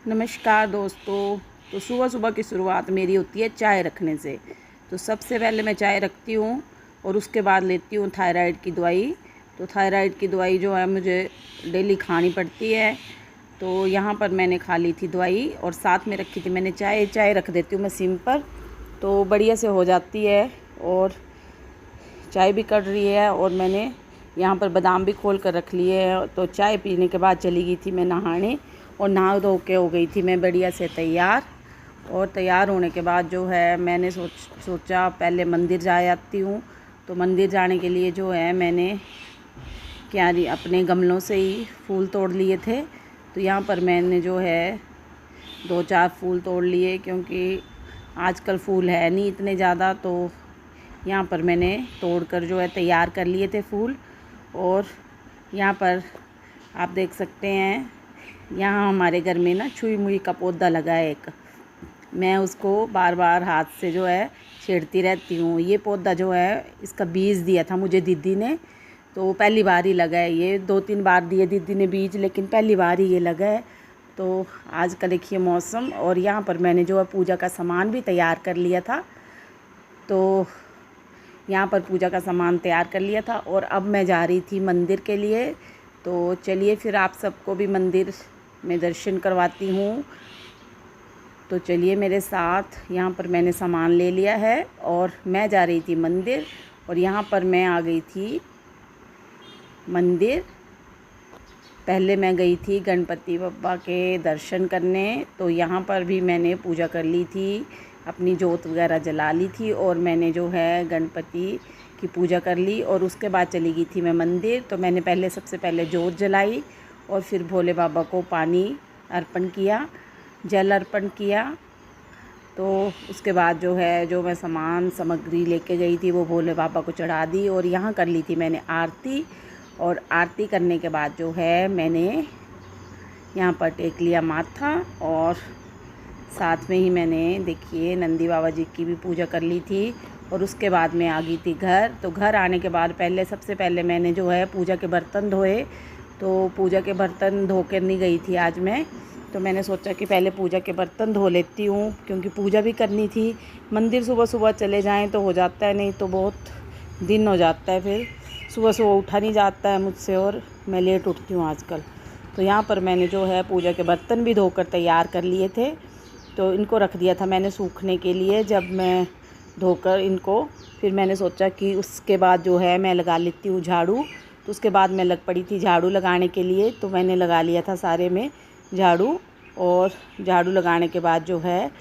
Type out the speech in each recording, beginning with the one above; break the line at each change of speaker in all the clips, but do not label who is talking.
नमस्कार दोस्तों। तो सुबह सुबह की शुरुआत मेरी होती है चाय रखने से। तो सबसे पहले मैं चाय रखती हूँ और उसके बाद लेती हूँ थायराइड की दवाई। तो थायराइड की दवाई जो है मुझे डेली खानी पड़ती है। तो यहाँ पर मैंने खा ली थी दवाई और साथ में रखी थी मैंने चाय रख देती हूँ मैं सिम पर, तो बढ़िया से हो जाती है। और चाय भी कट रही है और मैंने यहाँ पर बादाम भी खोल कर रख लिए हैं। तो चाय पीने के बाद चली गई थी मैं नहाने और नहा धो के हो गई थी मैं बढ़िया से तैयार। और तैयार होने के बाद जो है मैंने सोचा पहले मंदिर जा आती हूँ। तो मंदिर जाने के लिए जो है मैंने क्यारी अपने गमलों से ही फूल तोड़ लिए थे। तो यहाँ पर मैंने जो है 2-4 फूल तोड़ लिए, क्योंकि आजकल फूल है नहीं इतने ज़्यादा। तो यहाँ पर मैंने तोड़कर जो है तैयार कर लिए थे फूल। और यहाँ पर आप देख सकते हैं, यहाँ हमारे घर में ना छुई मुई का पौधा लगा है एक। मैं उसको बार बार हाथ से जो है छेड़ती रहती हूँ। ये पौधा जो है इसका बीज दिया था मुझे दीदी ने, तो पहली बार ही लगा है। ये 2-3 बार दिए दीदी ने बीज, लेकिन पहली बार ही ये लगा है। तो आज का देखिए मौसम। और यहाँ पर मैंने जो है पूजा का सामान भी तैयार कर लिया था। तो यहाँ पर पूजा का सामान तैयार कर लिया था और अब मैं जा रही थी मंदिर के लिए। तो चलिए फिर आप सबको भी मंदिर में दर्शन करवाती हूँ। तो चलिए मेरे साथ। यहाँ पर मैंने सामान ले लिया है और मैं जा रही थी मंदिर। और यहाँ पर मैं आ गई थी मंदिर। पहले मैं गई थी गणपति बप्पा के दर्शन करने। तो यहाँ पर भी मैंने पूजा कर ली थी, अपनी जोत वगैरह जला ली थी और मैंने जो है गणपति की पूजा कर ली। और उसके बाद चली गई थी मैं मंदिर। तो मैंने सबसे पहले जोत जलाई और फिर भोले बाबा को पानी अर्पण किया, जल अर्पण किया। तो उसके बाद जो है जो मैं सामान सामग्री लेके गई थी वो भोले बाबा को चढ़ा दी। और यहाँ कर ली थी मैंने आरती। और आरती करने के बाद जो है मैंने यहाँ पर टेक लिया माथा। और साथ में ही मैंने देखिए नंदी बाबा जी की भी पूजा कर ली थी। और उसके बाद मैं आ गई थी घर। तो घर आने के बाद सबसे पहले मैंने जो है पूजा के बर्तन धोए। तो पूजा के बर्तन धो कर नहीं गई थी आज मैं। तो मैंने सोचा कि पहले पूजा के बर्तन धो लेती हूँ, क्योंकि पूजा भी करनी थी। मंदिर सुबह सुबह चले जाएं तो हो जाता है, नहीं तो बहुत दिन हो जाता है। फिर सुबह सुबह उठा नहीं जाता है मुझसे और मैं लेट उठती हूँ आजकल। तो यहाँ पर मैंने जो है पूजा के बर्तन भी धोकर तैयार कर लिए थे। तो इनको रख दिया था मैंने सूखने के लिए। जब मैं धोकर इनको, फिर मैंने सोचा कि उसके बाद जो है मैं लगा लेती हूँ झाड़ू। तो उसके बाद मैं लग पड़ी थी झाड़ू लगाने के लिए। तो मैंने लगा लिया था सारे में झाड़ू। और झाड़ू लगाने के बाद जो है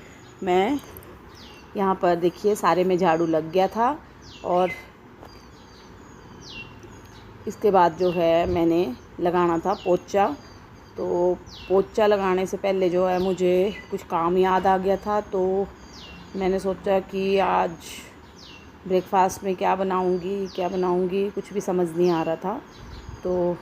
मैं यहाँ पर देखिए सारे में झाड़ू लग गया था। और इसके बाद जो है मैंने लगाना था पोंछा। तो पोंछा लगाने से पहले जो है मुझे कुछ काम याद आ गया था। तो मैंने सोचा कि आज ब्रेकफास्ट में क्या बनाऊंगी कुछ भी समझ नहीं आ रहा था। तो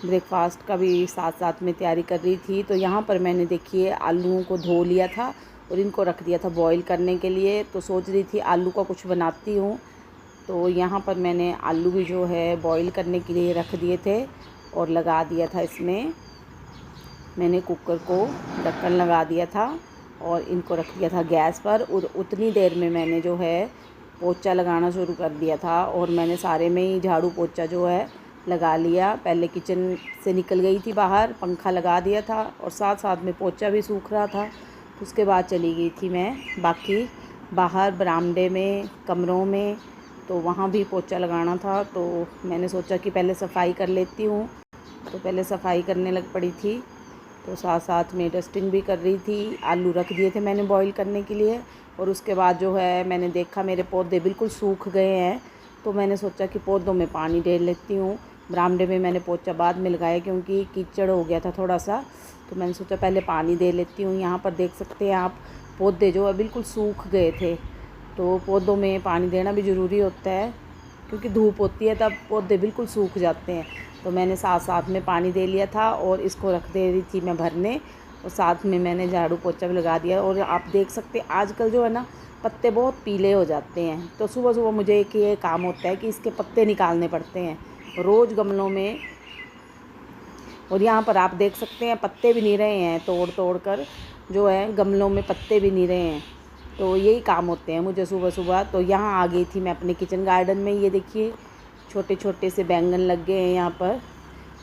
ब्रेकफास्ट का भी साथ साथ में तैयारी कर रही थी। तो यहाँ पर मैंने देखिए आलूओं को धो लिया था और इनको रख दिया था बॉईल करने के लिए। तो सोच रही थी आलू का कुछ बनाती हूँ। तो यहाँ पर मैंने आलू भी जो है बॉईल करने के लिए रख दिए थे और लगा दिया था इसमें। मैंने कुकर को ढक्कन लगा दिया था और इनको रख दिया था गैस पर। और उतनी देर में मैंने जो है पोंछा लगाना शुरू कर दिया था। और मैंने सारे में ही झाड़ू पोंछा जो है लगा लिया। पहले किचन से निकल गई थी बाहर, पंखा लगा दिया था और साथ साथ में पोंछा भी सूख रहा था। तो उसके बाद चली गई थी मैं बाकी बाहर बरामदे में, कमरों में। तो वहाँ भी पोंछा लगाना था। तो मैंने सोचा कि पहले सफाई कर लेती हूँ। तो पहले सफाई करने लग पड़ी थी। तो साथ साथ में डस्टिंग भी कर रही थी। आलू रख दिए थे मैंने बॉईल करने के लिए। और उसके बाद जो है मैंने देखा मेरे पौधे बिल्कुल सूख गए हैं। तो मैंने सोचा कि पौधों में पानी दे लेती हूँ। बरामदे में मैंने पोंछा बाद में लगाया क्योंकि कीचड़ हो गया था थोड़ा सा। तो मैंने सोचा पहले पानी दे लेती हूँ। यहाँ पर देख सकते हैं आप पौधे जो है बिल्कुल सूख गए थे। तो पौधों में पानी देना भी ज़रूरी होता है, क्योंकि धूप होती है तब पौधे बिल्कुल सूख जाते हैं। तो मैंने साथ साथ में पानी दे लिया था और इसको रख दे रही थी मैं भरने। और साथ में मैंने झाड़ू पोंछा भी लगा दिया। और आप देख सकते हैं आजकल जो है ना पत्ते बहुत पीले हो जाते हैं। तो सुबह सुबह मुझे एक ये काम होता है कि इसके पत्ते निकालने पड़ते हैं। रोज़ गमलों में और यहाँ पर आप देख सकते हैं पत्ते भी नहीं रहे हैं, तोड़ तोड़ कर जो है गमलों में पत्ते भी नहीं रहे हैं। तो यही काम होते हैं मुझे सुबह सुबह। तो यहाँ आ गई थी मैं अपने किचन गार्डन में। ये देखिए छोटे छोटे से बैंगन लग गए हैं यहाँ पर,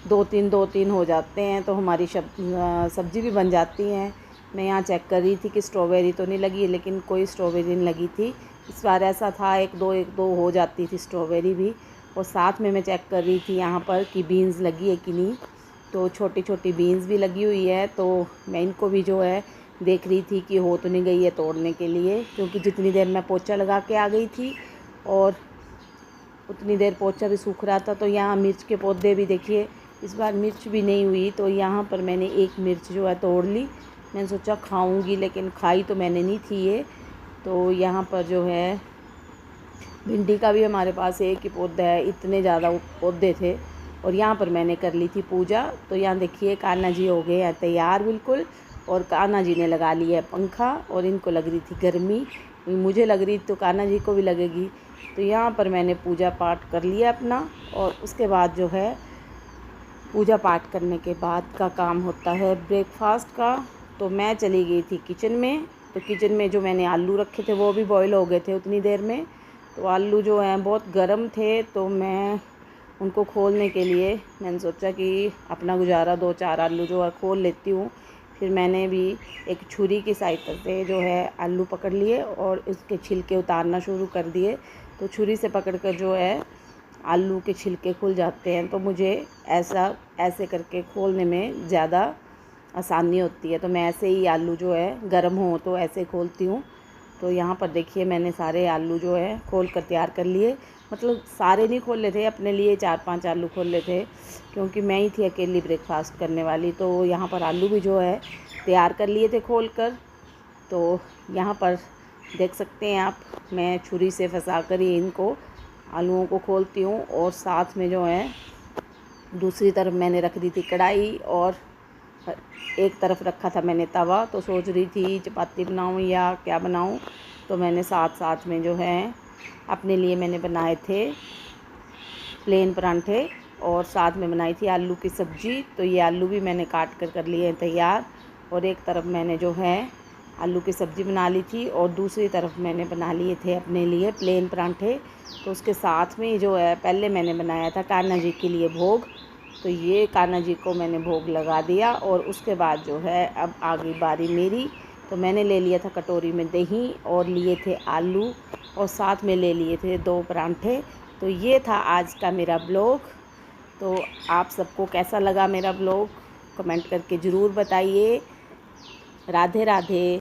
दो तीन हो जाते हैं तो हमारी सब्ज़ी भी बन जाती हैं। मैं यहाँ चेक कर रही थी कि स्ट्रॉबेरी तो नहीं लगी, लेकिन कोई स्ट्रॉबेरी नहीं लगी थी। इस बार ऐसा था एक दो हो जाती थी स्ट्रॉबेरी भी। और साथ में मैं चेक कर रही थी यहाँ पर कि बीन्स लगी है कि नहीं। तो छोटी छोटी बीन्स भी लगी हुई है, तो मैं इनको भी जो है देख रही थी कि हो तो नहीं गई है तोड़ने के लिए, क्योंकि जितनी देर मैं पोछा लगा के आ गई थी और उतनी देर पोछा भी सूख रहा था। तो यहाँ मिर्च के पौधे भी देखिए, इस बार मिर्च भी नहीं हुई। तो यहाँ पर मैंने एक मिर्च जो है तोड़ ली। मैंने सोचा खाऊंगी, लेकिन खाई तो मैंने नहीं थी ये। तो यहाँ पर जो है भिंडी का भी हमारे पास एक ही पौधा है, इतने ज़्यादा पौधे थे। और यहाँ पर मैंने कर ली थी पूजा। तो यहाँ देखिए कान्हा जी हो गए हैं तैयार बिल्कुल, और कान्हा जी ने लगा लिया है पंखा, और इनको लग रही थी गर्मी, मुझे लग रही तो कान्हा जी को भी लगेगी। तो यहाँ पर मैंने पूजा पाठ कर लिया अपना, और उसके बाद जो है पूजा पाठ करने के बाद का काम होता है ब्रेकफास्ट का। तो मैं चली गई थी किचन में। तो किचन में जो मैंने आलू रखे थे वो भी बॉईल हो गए थे उतनी देर में। तो आलू जो हैं बहुत गर्म थे, तो मैं उनको खोलने के लिए मैंने सोचा कि अपना गुजारा 2-4 आलू जो है खोल लेती हूँ। फिर मैंने भी एक छुरी की सहायता से जो है आलू पकड़ लिए और उसके छिलके उतारना शुरू कर दिए। तो छुरी से पकड़कर जो है आलू के छिलके खुल जाते हैं। तो मुझे ऐसे करके खोलने में ज़्यादा आसानी होती है। तो मैं ऐसे ही आलू जो है गर्म हो तो ऐसे खोलती हूँ। तो यहाँ पर देखिए मैंने सारे आलू जो है खोल कर तैयार कर लिए। मतलब सारे नहीं खोले थे, अपने लिए 4-5 आलू खोले थे, क्योंकि मैं ही थी अकेली ब्रेकफास्ट करने वाली। तो यहाँ पर आलू भी जो है तैयार कर लिए थे खोल कर। तो यहाँ पर देख सकते हैं आप, मैं छुरी से फंसा कर ही इनको आलूओं को खोलती हूँ। और साथ में जो है दूसरी तरफ मैंने रख दी थी कढ़ाई, और एक तरफ रखा था मैंने तवा। तो सोच रही थी चपाती बनाऊँ या क्या बनाऊँ। तो मैंने साथ में जो है अपने लिए मैंने बनाए थे प्लेन परांठे, और साथ में बनाई थी आलू की सब्ज़ी। तो ये आलू भी मैंने काट कर लिए हैं तैयार। और एक तरफ मैंने जो है आलू की सब्ज़ी बना ली थी, और दूसरी तरफ मैंने बना लिए थे अपने लिए प्लेन परांठे। तो उसके साथ में जो है पहले मैंने बनाया था कान्हा जी के लिए भोग। तो ये कान्हा जी को मैंने भोग लगा दिया, और उसके बाद जो है अब आ गई बारी मेरी। तो मैंने ले लिया था कटोरी में दही, और लिए थे आलू, और साथ में ले लिए थे 2 परांठे। तो ये था आज का मेरा ब्लॉग। तो आप सबको कैसा लगा मेरा ब्लॉग कमेंट करके ज़रूर बताइए। राधे राधे।